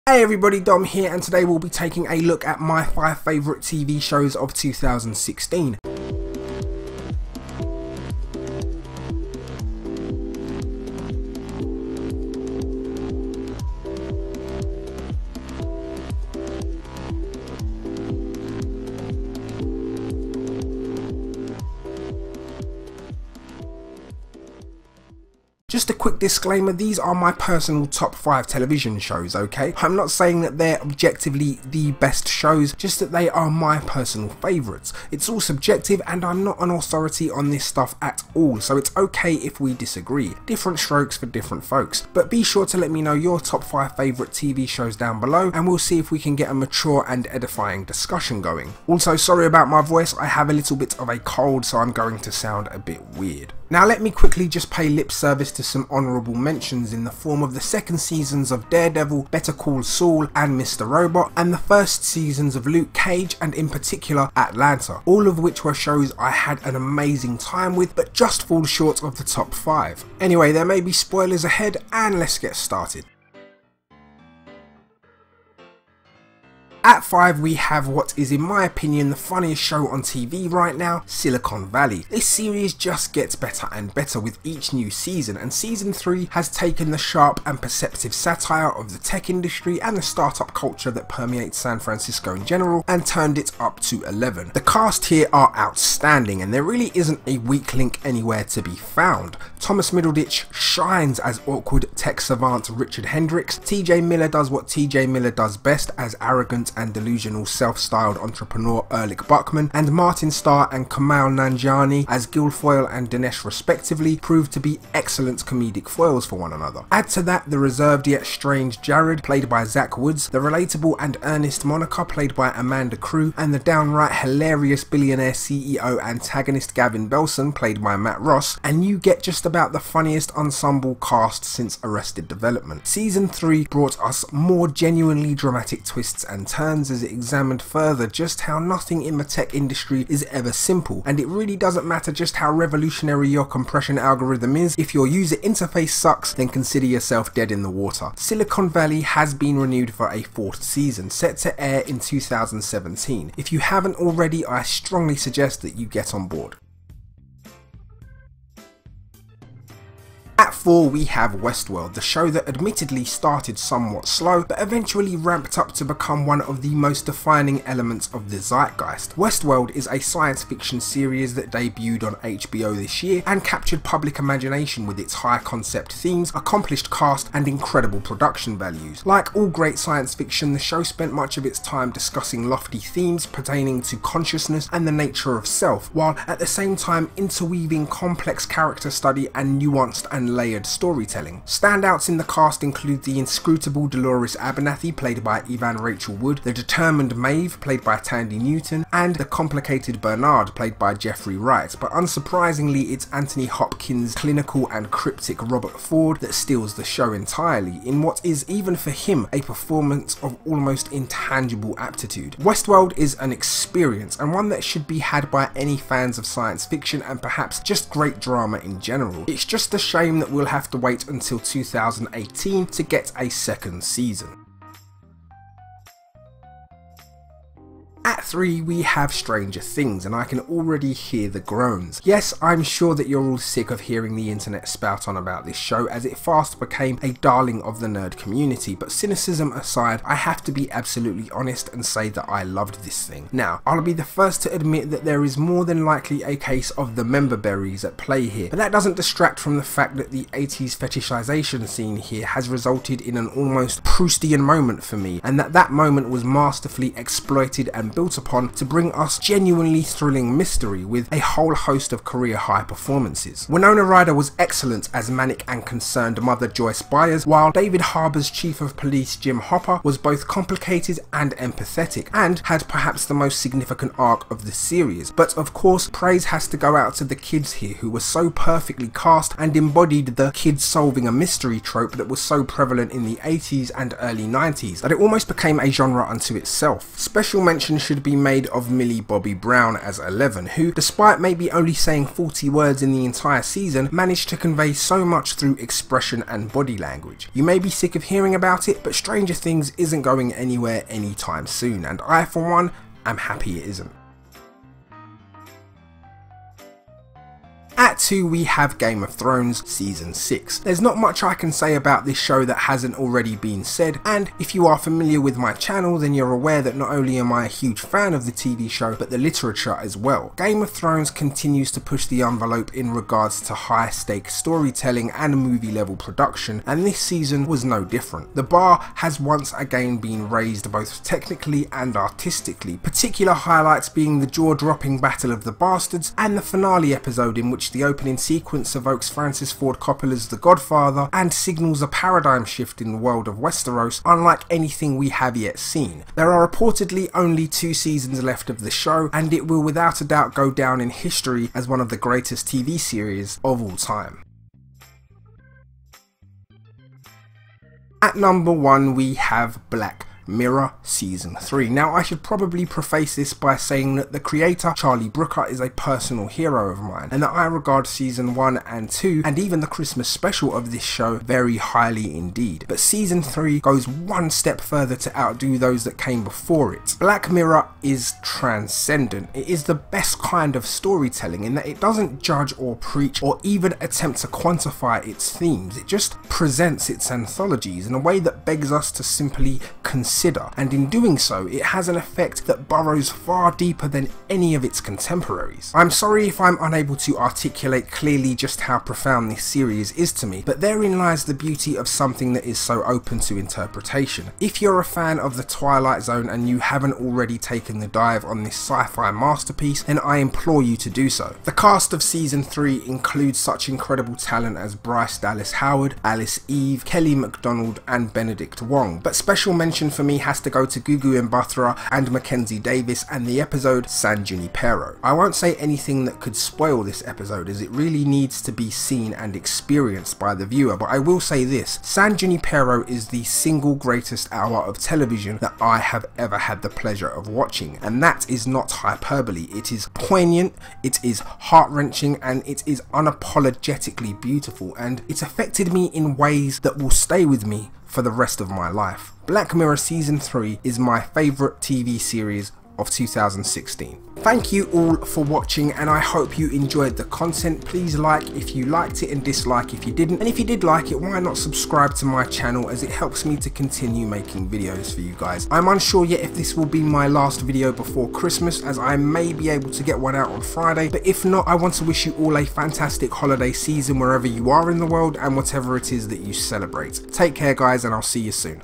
Hey everybody, Dom here, and today we'll be taking a look at my 5 favourite TV shows of 2016. Just a quick disclaimer, these are my personal top 5 television shows, okay? I'm not saying that they're objectively the best shows, just that they are my personal favourites. It's all subjective and I'm not an authority on this stuff at all, so it's okay if we disagree. Different strokes for different folks. But be sure to let me know your top 5 favourite TV shows down below and we'll see if we can get a mature and edifying discussion going. Also, sorry about my voice, I have a little bit of a cold, so I'm going to sound a bit weird. Now let me quickly just pay lip service to some honourable mentions in the form of the second seasons of Daredevil, Better Call Saul and Mr. Robot, and the first seasons of Luke Cage and in particular Atlanta, all of which were shows I had an amazing time with but just fall short of the top 5. Anyway, there may be spoilers ahead and let's get started. At 5 we have what is in my opinion the funniest show on TV right now, Silicon Valley. This series just gets better and better with each new season, and season 3 has taken the sharp and perceptive satire of the tech industry and the startup culture that permeates San Francisco in general and turned it up to 11. The cast here are outstanding and there really isn't a weak link anywhere to be found. Thomas Middleditch shines as awkward tech savant Richard Hendricks, TJ Miller does what TJ Miller does best as arrogant and delusional self-styled entrepreneur Ehrlich Buckman, and Martin Starr and Kamal Nanjiani as Guilfoyle and Dinesh respectively proved to be excellent comedic foils for one another. Add to that the reserved yet strange Jared played by Zach Woods, the relatable and earnest Monica played by Amanda Crew, and the downright hilarious billionaire CEO antagonist Gavin Belson played by Matt Ross, and you get just about the funniest ensemble cast since Arrested Development. Season 3 brought us more genuinely dramatic twists and turns as it examined further just how nothing in the tech industry is ever simple, and it really doesn't matter just how revolutionary your compression algorithm is. If your user interface sucks, then consider yourself dead in the water. Silicon Valley has been renewed for a 4th season, set to air in 2017. If you haven't already, I strongly suggest that you get on board. At 4 we have Westworld, the show that admittedly started somewhat slow but eventually ramped up to become one of the most defining elements of the zeitgeist. Westworld is a science fiction series that debuted on HBO this year and captured public imagination with its high concept themes, accomplished cast and incredible production values. Like all great science fiction, the show spent much of its time discussing lofty themes pertaining to consciousness and the nature of self, while at the same time interweaving complex character study and nuanced and layered storytelling. Standouts in the cast include the inscrutable Dolores Abernathy played by Yvonne Rachel Wood, the determined Maeve played by Tandy Newton, and the complicated Bernard played by Jeffrey Wright, but unsurprisingly it's Anthony Hopkins' clinical and cryptic Robert Ford that steals the show entirely, in what is even for him a performance of almost intangible aptitude. Westworld is an experience, and one that should be had by any fans of science fiction and perhaps just great drama in general. It's just a shame that we'll have to wait until 2018 to get a 2nd season. At 3 we have Stranger Things, and I can already hear the groans. Yes, I'm sure that you're all sick of hearing the internet spout on about this show as it fast became a darling of the nerd community, but cynicism aside, I have to be absolutely honest and say that I loved this thing. Now, I'll be the first to admit that there is more than likely a case of the member berries at play here, but that doesn't distract from the fact that the 80s fetishization scene here has resulted in an almost Proustian moment for me, and that moment was masterfully exploited and built upon to bring us genuinely thrilling mystery with a whole host of career high performances. Winona Ryder was excellent as manic and concerned mother Joyce Byers, while David Harbour's chief of police Jim Hopper was both complicated and empathetic, and had perhaps the most significant arc of the series. But of course, praise has to go out to the kids here who were so perfectly cast and embodied the kids solving a mystery trope that was so prevalent in the 80s and early 90s that it almost became a genre unto itself. Special mention should be made of Millie Bobby Brown as Eleven, who, despite maybe only saying 40 words in the entire season, managed to convey so much through expression and body language. You may be sick of hearing about it, but Stranger Things isn't going anywhere anytime soon, and I, for one, am happy it isn't. At 2 we have Game of Thrones Season 6. There's not much I can say about this show that hasn't already been said, and if you are familiar with my channel then you're aware that not only am I a huge fan of the TV show but the literature as well. Game of Thrones continues to push the envelope in regards to high stakes storytelling and movie level production, and this season was no different. The bar has once again been raised both technically and artistically, particular highlights being the jaw-dropping Battle of the Bastards and the finale episode in which the opening sequence evokes Francis Ford Coppola's The Godfather and signals a paradigm shift in the world of Westeros unlike anything we have yet seen. There are reportedly only 2 seasons left of the show, and it will without a doubt go down in history as one of the greatest TV series of all time. At number 1 we have Black Mirror Season 3. Now I should probably preface this by saying that the creator Charlie Brooker is a personal hero of mine, and that I regard Season 1 and 2 and even the Christmas special of this show very highly indeed. But Season 3 goes one step further to outdo those that came before it. Black Mirror is transcendent. It is the best kind of storytelling in that it doesn't judge or preach or even attempt to quantify its themes. It just presents its anthologies in a way that begs us to simply consider, and in doing so it has an effect that burrows far deeper than any of its contemporaries. I'm sorry if I'm unable to articulate clearly just how profound this series is to me, but therein lies the beauty of something that is so open to interpretation. If you're a fan of the Twilight Zone and you haven't already taken the dive on this sci-fi masterpiece, then I implore you to do so. The cast of Season 3 includes such incredible talent as Bryce Dallas Howard, Alice Eve, Kelly MacDonald and Benedict Wong, but special mention for me has to go to Gugu Mbatha and Mackenzie Davis and the episode San Junipero. I won't say anything that could spoil this episode as it really needs to be seen and experienced by the viewer, but I will say this: San Junipero is the single greatest hour of television that I have ever had the pleasure of watching, and that is not hyperbole. It is poignant, it is heart-wrenching, and it is unapologetically beautiful, and it affected me in ways that will stay with me for the rest of my life. Black Mirror Season 3 is my favourite TV series of 2016. Thank you all for watching, and I hope you enjoyed the content. Please like if you liked it and dislike if you didn't, and if you did like it, why not subscribe to my channel, as it helps me to continue making videos for you guys. I'm unsure yet if this will be my last video before Christmas, as I may be able to get one out on Friday, but if not, I want to wish you all a fantastic holiday season wherever you are in the world and whatever it is that you celebrate. Take care guys, and I'll see you soon.